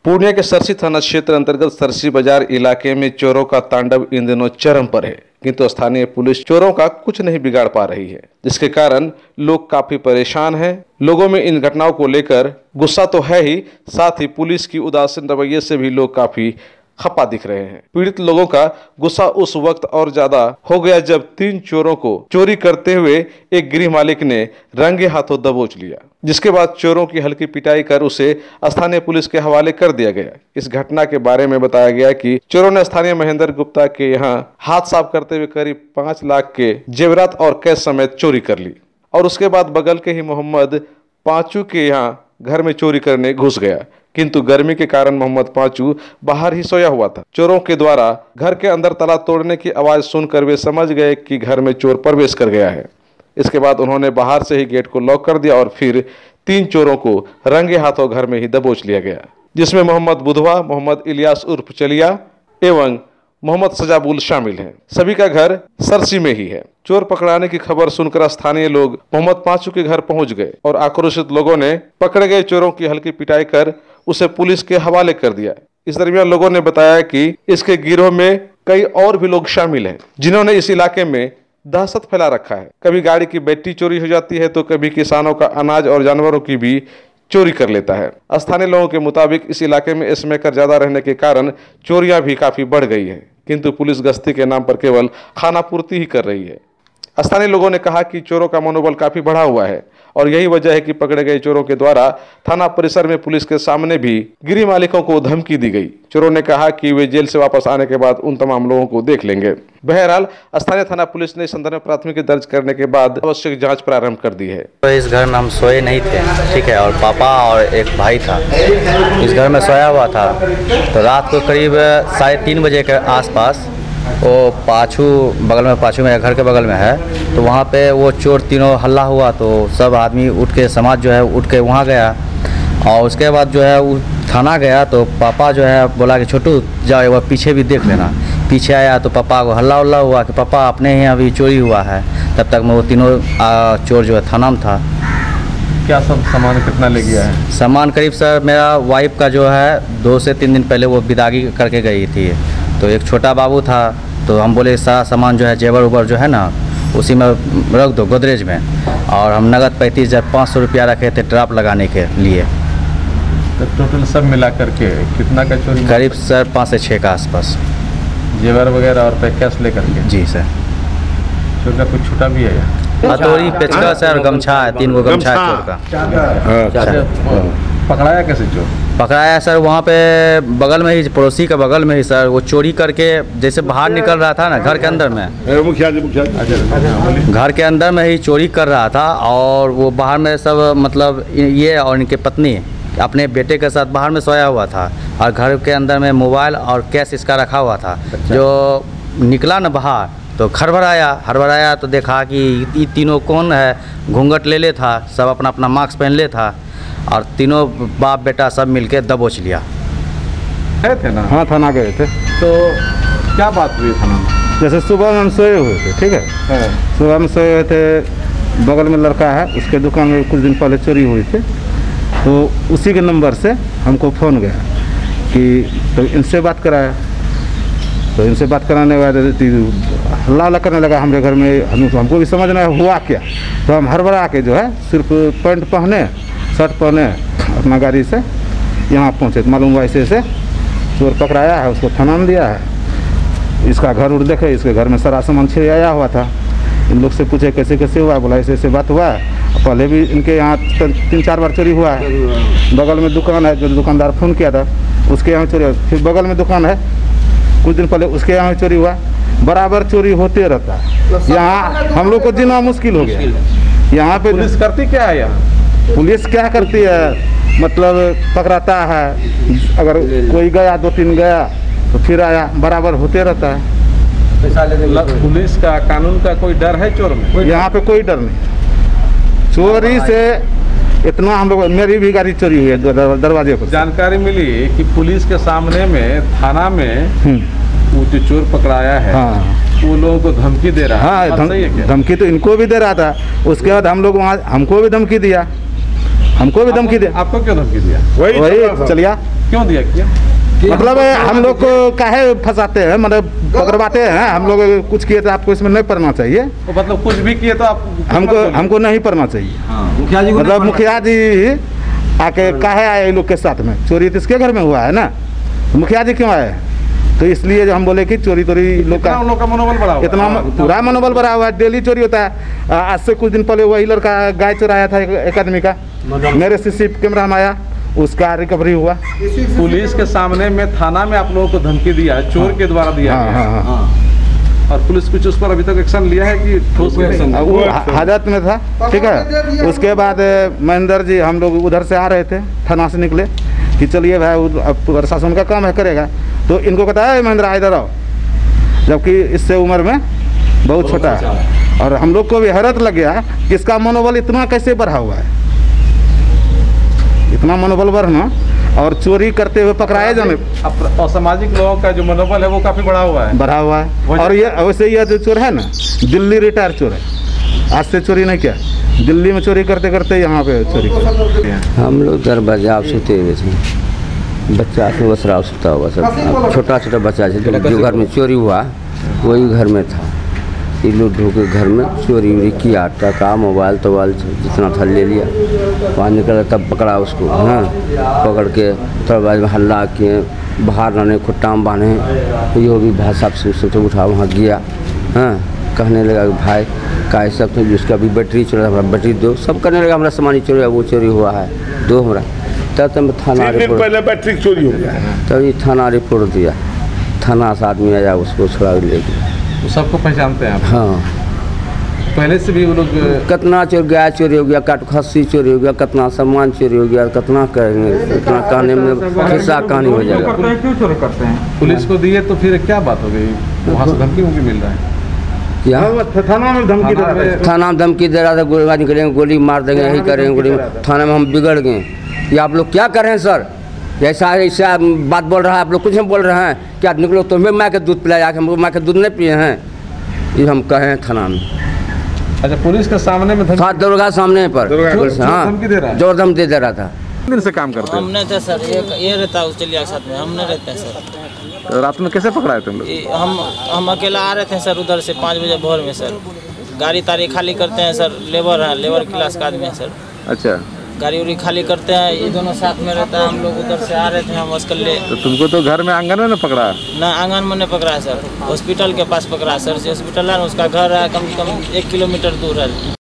पूर्णिया के सरसी थाना क्षेत्र अंतर्गत सरसी बाजार इलाके में चोरों का तांडव इन दिनों चरम पर है, किंतु स्थानीय पुलिस चोरों का कुछ नहीं बिगाड़ पा रही है, जिसके कारण लोग काफी परेशान हैं। लोगों में इन घटनाओं को लेकर गुस्सा तो है ही, साथ ही पुलिस की उदासीन रवैये से भी लोग काफी खपा दिख रहे हैं। पीड़ित लोगों का गुस्सा उस वक्त और ज्यादा हो गया जब 3 चोरों को चोरी करते हुए एक गृह मालिक ने रंगे हाथों दबोच लिया, जिसके बाद चोरों की हल्की पिटाई कर उसे स्थानीय पुलिस के हवाले कर दिया गया। इस घटना के बारे में बताया गया कि चोरों ने स्थानीय महेंद्र गुप्ता के यहाँ हाथ साफ करते हुए करीब 5 लाख के जेवरात और कैश समेत चोरी कर ली और उसके बाद बगल के ही मोहम्मद पांचू के यहाँ घर में चोरी करने घुस गया, किंतु गर्मी के कारण मोहम्मद पांचू बाहर ही सोया हुआ था। चोरों के द्वारा घर के अंदर ताला तोड़ने की आवाज सुनकर वे समझ गए कि घर में चोर प्रवेश कर गया है। इसके बाद उन्होंने बाहर से ही गेट को लॉक कर दिया और फिर 3 चोरों को रंगे हाथों घर में ही दबोच लिया गया, जिसमें मोहम्मद बुधवा, मोहम्मद इलियास उर्फ चलिया एवं मोहम्मद सजाबुल शामिल हैं। सभी का घर सरसी में ही है। चोर पकड़ाने की खबर सुनकर स्थानीय लोग मोहम्मद पांचू के घर पहुंच गए और आक्रोशित लोगों ने पकड़े गए चोरों की हल्की पिटाई कर उसे पुलिस के हवाले कर दिया। इस दरमियान लोगों ने बताया कि इसके गिरोह में कई और भी लोग शामिल हैं, जिन्होंने इस इलाके में दहशत फैला रखा है। कभी गाड़ी की बैटरी चोरी हो जाती है तो कभी किसानों का अनाज और जानवरों की भी चोरी कर लेता है। स्थानीय लोगों के मुताबिक इस इलाके में स्मैकर ज्यादा रहने के कारण चोरियां भी काफी बढ़ गई है, किंतु पुलिस गश्ती के नाम पर केवल खानापूर्ति ही कर रही है। स्थानीय लोगों ने कहा कि चोरों का मनोबल काफी बढ़ा हुआ है और यही वजह है कि पकड़े गए चोरों के द्वारा थाना परिसर में पुलिस के सामने भी गृह मालिकों को धमकी दी गई। चोरों ने कहा कि वे जेल से वापस आने के बाद उन तमाम लोगों को देख लेंगे। बहरहाल स्थानीय थाना पुलिस ने इस संदर्भ में प्राथमिकी दर्ज करने के बाद आवश्यक जांच प्रारंभ कर दी है। तो इस घर में हम सोए नहीं थे, ठीक है, और पापा और एक भाई था इस घर में सोया हुआ था। तो रात को करीब 3:30 बजे के आसपास वो पाछू बगल में, पाछू मेरे घर के बगल में है, तो वहाँ पे वो चोर तीनों हल्ला हुआ तो सब आदमी उठ के, समाज जो है उठ के वहाँ गया और उसके बाद जो है वो थाना गया। तो पापा जो है बोला कि छोटू जाओ एक बार पीछे भी देख लेना। पीछे आया तो पापा को हल्ला उल्ला हुआ कि पापा अपने ही अभी चोरी हुआ है। तब तक में वो तीनों चोर जो है थाना में था। क्या सब सामान कितना ले गया है? सामान करीब सर मेरा वाइफ का जो है 2 से 3 दिन पहले वो विदागी करके गई थी, तो एक छोटा बाबू था, तो हम बोले सारा सामान जो है जेवर उबर जो है ना उसी में रख दो गोदरेज में, और हम नगद 35,500 रुपया रखे थे ड्राफ्ट लगाने के लिए। तो टोटल सब मिला करके कितना का चोरी? करीब सर 5 से 6 का आसपास। जेवर वगैरह और कैश लेकर के? जी सर। चोर का कुछ छूटा भी है? हथौड़ी, पेचकस और गमछा है, 3 गो गमछा है चोर का। पकड़ाया कैसे चोर? पकड़ाया सर वहाँ पे बगल में ही, पड़ोसी के बगल में ही सर, वो चोरी करके जैसे बाहर निकल रहा था ना घर के अंदर में, घर के अंदर में ही चोरी कर रहा था और वो बाहर में सब मतलब ये और इनके पत्नी अपने बेटे के साथ बाहर में सोया हुआ था और घर के अंदर में मोबाइल और कैश इसका रखा हुआ था। जो निकला ना बाहर तो हड़बड़ाया तो देखा कि ये तीनों कौन है, घूंघट ले ले था, सब अपना अपना मास्क पहन ले था और तीनों बाप बेटा सब मिलके दबोच लिया। गए थे ना? हाँ थाना गए थे। तो क्या बात हुई थाना में? जैसे सुबह में हम सोए हुए थे, ठीक है, सुबह में सोए हुए थे, बगल में लड़का है उसके दुकान में कुछ दिन पहले चोरी हुई थी, तो उसी के नंबर से हमको फ़ोन गया कि तो इनसे बात कराया। तो इनसे बात कराने के बाद हल्ला करने लगा हमारे घर में। हमको भी समझ नहीं हुआ क्या, तो हम हड़बड़ा के जो है सिर्फ पैंट पहने, शर्ट पहने अपना गाड़ी से यहाँ पहुँचे। मालूम हुआ ऐसे चोर पकड़ाया है, उसको थाना में दिया है। इसका घर उड़ देखे, इसके घर में सारा सामान छिड़ाया हुआ था। इन लोग से पूछे कैसे कैसे हुआ, बोला ऐसे ऐसे बात हुआ है। पहले भी इनके यहाँ 3-4 बार चोरी हुआ है। बगल में दुकान है, जो दुकानदार फ़ोन किया था उसके यहाँ चोरी हुआ। फिर बगल में दुकान है, कुछ दिन पहले उसके यहाँ चोरी हुआ। बराबर चोरी होते रहता है। यहाँ हम लोग को जीना मुश्किल हो गया। यहाँ पे पुलिस करती क्या है? यहाँ पुलिस क्या करती है, मतलब पकड़ाता है, अगर कोई गया 2-3 गया तो फिर आया, बराबर होते रहता है। पुलिस का, कानून का कोई डर है चोर में? यहाँ पे कोई डर नहीं। चोरी से इतना हम लोग, मेरी भी गाड़ी चोरी हुई है दरवाजे पर। जानकारी मिली कि पुलिस के सामने में थाना में वो जो चोर पकड़ाया है, हाँ, वो लोगों को धमकी दे रहा है। हाँ, धमकी तो इनको भी दे रहा था। उसके बाद हम लोग वहाँ, हमको भी धमकी दिया, हमको भी धमकी दिया। आपको क्यों धमकी दिया? वही चलिया क्यों दिया किया? मतलब हम लोग को काहे फंसाते हैं, मतलब पकड़वाते हैं। हम लोग कुछ किए तो आपको इसमें नहीं पढ़ना चाहिए। तो मतलब कुछ भी किए तो आप हमको नहीं पढ़ना चाहिए। मुखिया जी मतलब मुखिया जी आके काहे आए लोग के साथ में? चोरी तो इसके घर में हुआ है ना, तो मुखिया जी क्यों आए? तो इसलिए जो हम बोले कि चोरी लोग का मनोबल बढ़ा हुआ है। इतना पूरा मनोबल बढ़ा हुआ है। डेली चोरी होता है। आज से कुछ दिन पहले वही लड़का गाय चुराया था एक आदमी का, मेरे सीसी कैमरा में आया, उसका रिकवरी हुआ। पुलिस के सामने में थाना में आप लोगों को धमकी दिया है, चोर के द्वारा दिया है। हाँ। और पुलिस कुछ उस पर अभी तक एक्शन लिया है कि ठोस एक्शन? वो हाजत में था, ठीक है। उसके बाद महेंद्र जी, हम लोग उधर से आ रहे थे, थाना से निकले कि चलिए भाई प्रशासन का काम है करेगा, तो इनको कहता है महेंद्र इधर आओ, जबकि इससे उम्र में बहुत छोटा है। और हम लोग को भी हैरत लग गया कि इसका मनोबल इतना कैसे बढ़ा हुआ है, इतना मनोबल बढ़ना और चोरी करते हुए पकड़ाए जाने। असामाजिक लोगों का जो मनोबल है वो काफी बढ़ा हुआ है। और ये वैसे ये जो चोर है ना, दिल्ली रिटायर चोर है, आज से चोरी नहीं किया, दिल्ली में चोरी करते करते यहाँ पे चोरी किया। हम लोग 10 बजे आप सोते हुए थे, बच्चा तो बस रात सोता हुआ सब, छोटा छोटा बच्चा जो घर में चोरी हुआ वही घर में था। ये लोग ढोके घर में चोरी उरी किया, टका मोबाइल तोबाइल जितना था ले लिया। वहाँ निकला तब पकड़ा उसको, हाँ पकड़ के थोड़ा बाद में हल्ला किए, बाहर लाने खुट्टा में बांधे। तो ये भी भाई साहब से तो उठा वहाँ गया, हाँ कहने लगा कि भाई का सब तो जिसका भी बैटरी चोरा, बैटरी दो, सब करने लगा। हमारा सामान चोरी वो चोरी हुआ है, दो हमारा। तब थाना रिपोर्ट, पहले बैटरी चोरी हो गया, तभी थाना रिपोर्ट दिया, थाना से आदमी आया उसको छुड़ा ले गया। सबको पहचानते हैं आप? हाँ, पहले से भी वो लोग कितना चोर, गाय चोरी हो गया, काट खस्सी चोरी हो गया, कितना सामान चोरी हो गया, कितना करेंगे, कितना कहने में किस्सा कहानी हो जाएगा। क्यों चोरी करते हैं? पुलिस को दिए तो फिर क्या बात हो गई? वहाँ से धमकी मिल रहा है क्या? थाना में धमकी दे रहा है, थाना में धमकी दे रहा था, गोली निकलेंगे, गोली मार देंगे, यही करेंगे गोली। थाने में हम बिगड़ गए। ये आप लोग क्या कर रहे हैं सर? ऐसा ऐसा बात बोल रहा है, आप लोग कुछ नहीं बोल रहे हैं क्या? निकलो तो मैं माँ के दूध पिलाया, हम माँ के दूध नहीं पिए हैं, ये हम कहे हैं थाना में। अच्छा, पुलिस के सामने में दुर्गा सामने पर हाँ जोर धमकी दे रहा था। दिन से काम करते हैं? हम नहीं थे सर, ये रहता है चलिया के साथ में, हम नहीं रहते हैं सर। रात में कैसे पकड़ाए तुम लोग? हम अकेला आ रहे थे सर उधर से 5 बजे भोर में सर। गाड़ी तारी खाली करते हैं सर, लेबर हैं, लेबर क्लास का आदमी है सर। अच्छा, गाड़ी उड़ी खाली करते हैं, ये दोनों साथ में रहता है। हम लोग उधर से आ रहे थे, हम अस्कल्ले। तो तुमको तो घर में आंगन में ना पकड़ा? ना आंगन में नहीं पकड़ा है सर, हॉस्पिटल के पास पकड़ा है सर। जो हॉस्पिटल है ना उसका घर है कम से कम 1 किलोमीटर दूर है।